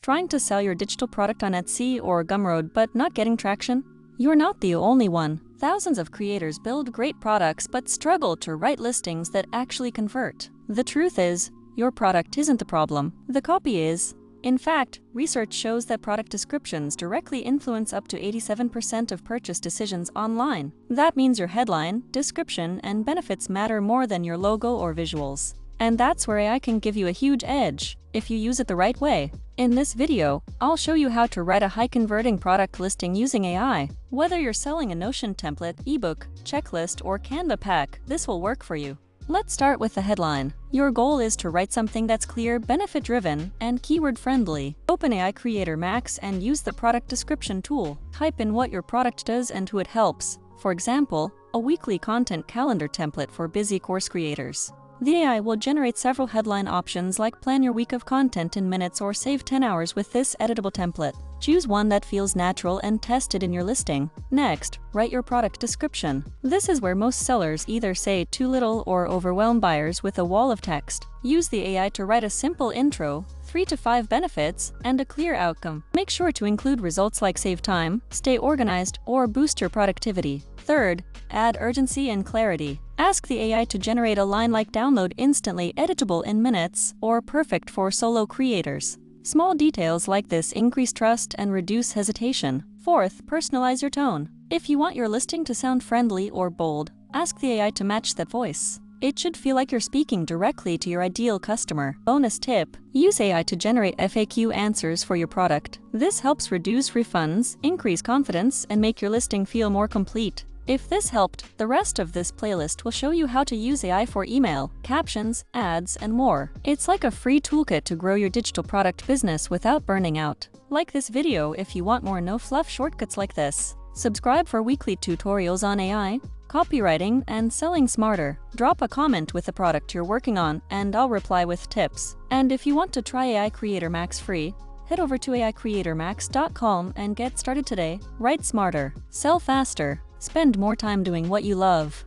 Trying to sell your digital product on Etsy or Gumroad but not getting traction? You're not the only one. Thousands of creators build great products but struggle to write listings that actually convert. The truth is, your product isn't the problem. The copy is. In fact, research shows that product descriptions directly influence up to 87% of purchase decisions online. That means your headline, description, and benefits matter more than your logo or visuals. And that's where AI can give you a huge edge, if you use it the right way. In this video, I'll show you how to write a high-converting product listing using AI. Whether you're selling a Notion template, ebook, checklist, or Canva pack, this will work for you. Let's start with the headline. Your goal is to write something that's clear, benefit-driven, and keyword-friendly. Open AI Creator Max and use the product description tool. Type in what your product does and who it helps. For example, a weekly content calendar template for busy course creators. The AI will generate several headline options like plan your week of content in minutes or save 10 hours with this editable template. Choose one that feels natural and test it in your listing. Next, write your product description. This is where most sellers either say too little or overwhelm buyers with a wall of text. Use the AI to write a simple intro, 3 to 5 benefits, and a clear outcome. Make sure to include results like save time, stay organized, or boost your productivity. Third, add urgency and clarity. Ask the AI to generate a line like download instantly, editable in minutes, or perfect for solo creators. Small details like this increase trust and reduce hesitation. Fourth, personalize your tone. If you want your listing to sound friendly or bold, ask the AI to match that voice. It should feel like you're speaking directly to your ideal customer. Bonus tip: use AI to generate FAQ answers for your product. This helps reduce refunds, increase confidence, and make your listing feel more complete. If this helped, the rest of this playlist will show you how to use AI for email, captions, ads, and more. It's like a free toolkit to grow your digital product business without burning out. Like this video if you want more no-fluff shortcuts like this. Subscribe for weekly tutorials on AI, copywriting, and selling smarter. Drop a comment with the product you're working on, and I'll reply with tips. And if you want to try AI Creator Max free, head over to AICreatorMax.com and get started today. Write smarter, sell faster, spend more time doing what you love.